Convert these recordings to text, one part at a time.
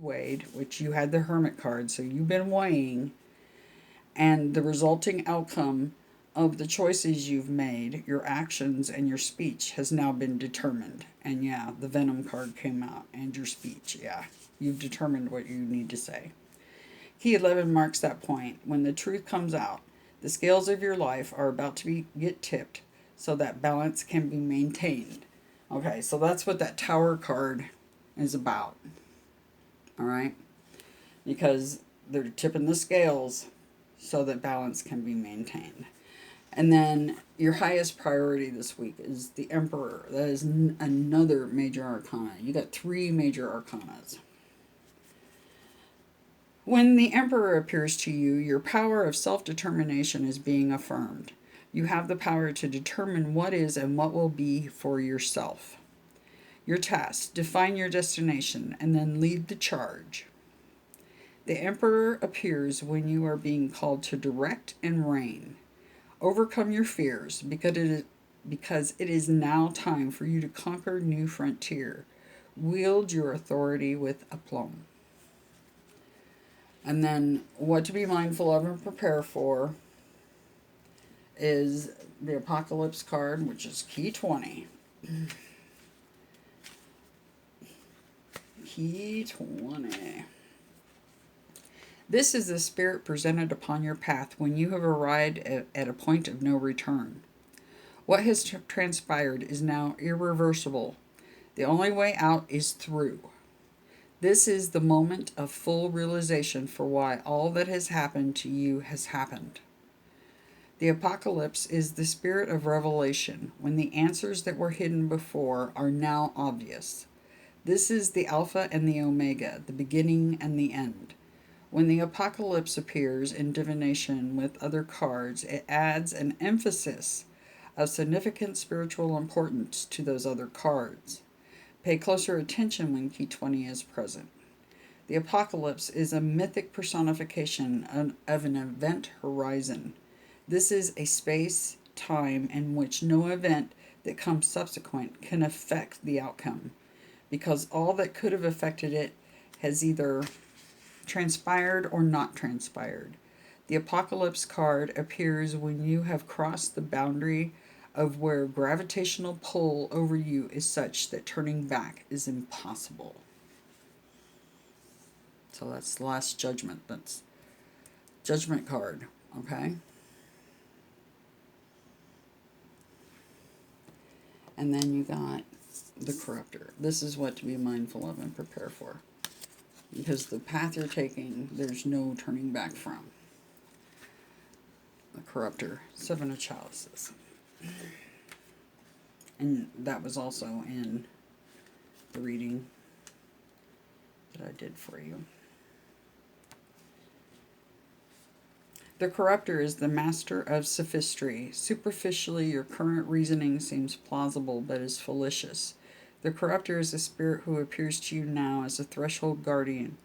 weighed, which you had the Hermit card, so you've been weighing, and the resulting outcome of the choices you've made, your actions, and your speech has now been determined. And yeah, the Venom card came out, and your speech, yeah. You've determined what you need to say. Key 11 marks that point. When the truth comes out, the scales of your life are about to get tipped so that balance can be maintained. Okay, so that's what that Tower card is about. All right? Because they're tipping the scales so that balance can be maintained. And then your highest priority this week is the Emperor. That is another major arcana. You got 3 major arcanas. When the Emperor appears to you, your power of self-determination is being affirmed. You have the power to determine what is and what will be for yourself. Your task: define your destination and then lead the charge. The Emperor appears when you are being called to direct and reign. Overcome your fears because it is now time for you to conquer new frontier. Wield your authority with aplomb. And then what to be mindful of and prepare for is the Apocalypse card, which is key 20. Key 20. This is the spirit presented upon your path when you have arrived at a point of no return. What has transpired is now irreversible. The only way out is through. This is the moment of full realization for why all that has happened to you has happened. The Apocalypse is the spirit of revelation, when the answers that were hidden before are now obvious. This is the Alpha and the Omega, the beginning and the end. When the Apocalypse appears in divination with other cards, it adds an emphasis of significant spiritual importance to those other cards. Pay closer attention when Key 20 is present. The Apocalypse is a mythic personification of an event horizon. This is a space, time in which no event that comes subsequent can affect the outcome, because all that could have affected it has either transpired or not transpired. The Apocalypse card appears when you have crossed the boundary of where gravitational pull over you is such that turning back is impossible. So that's the last judgment. That's Judgment card, okay? And then you got the Corruptor. This is what to be mindful of and prepare for. Because the path you're taking, there's no turning back from. The Corruptor, 7 of Chalices. And that was also in the reading that I did for you. The Corruptor is the master of sophistry. Superficially, your current reasoning seems plausible but is fallacious. The Corruptor is a spirit who appears to you now as a threshold guardian,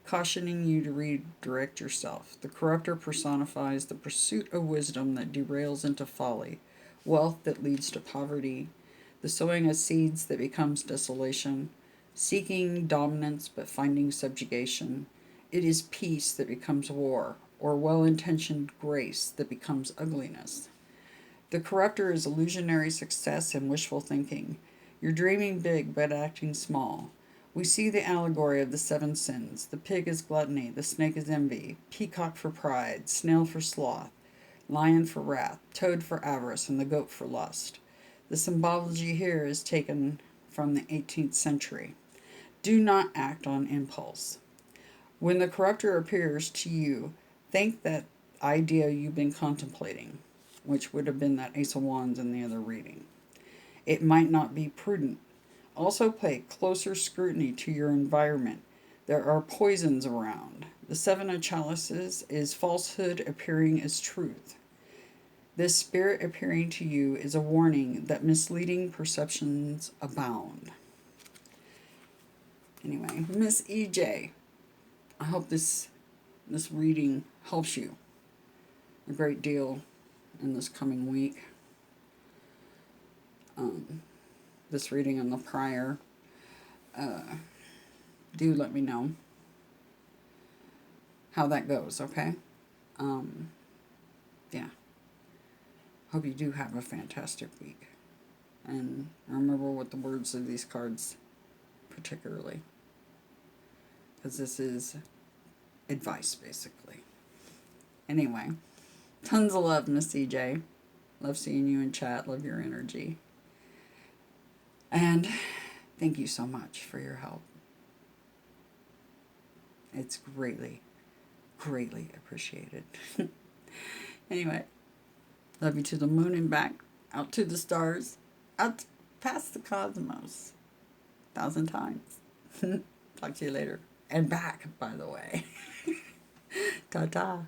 cautioning you to redirect yourself. The Corruptor personifies the pursuit of wisdom that derails into folly, wealth that leads to poverty, the sowing of seeds that becomes desolation, seeking dominance but finding subjugation. It is peace that becomes war, or well-intentioned grace that becomes ugliness. The Corruptor is illusionary success and wishful thinking. You're dreaming big but acting small. We see the allegory of the 7 sins. The pig is gluttony, the snake is envy, peacock for pride, snail for sloth, lion for wrath, toad for avarice, and the goat for lust. The symbology here is taken from the 18th century. Do not act on impulse. When the Corruptor appears to you, think that idea you've been contemplating, which would have been that Ace of Wands in the other reading. It might not be prudent. Also pay closer scrutiny to your environment. There are poisons around. The 7 of Chalices is falsehood appearing as truth. This spirit appearing to you is a warning that misleading perceptions abound. Anyway, Miss EJ, I hope this reading helps you a great deal in this coming week. This reading and the prior, do let me know. how that goes, okay? Yeah. Hope you do have a fantastic week. And remember what the words of these cards particularly. Because this is advice, basically. Anyway, tons of love, Miss EJ. Love seeing you in chat. Love your energy. And thank you so much for your help. It's greatly, greatly appreciated. Anyway, love you to the moon and back, out to the stars, out past the cosmos, 1,000 times. Talk to you later. And back, by the way. Ta-ta.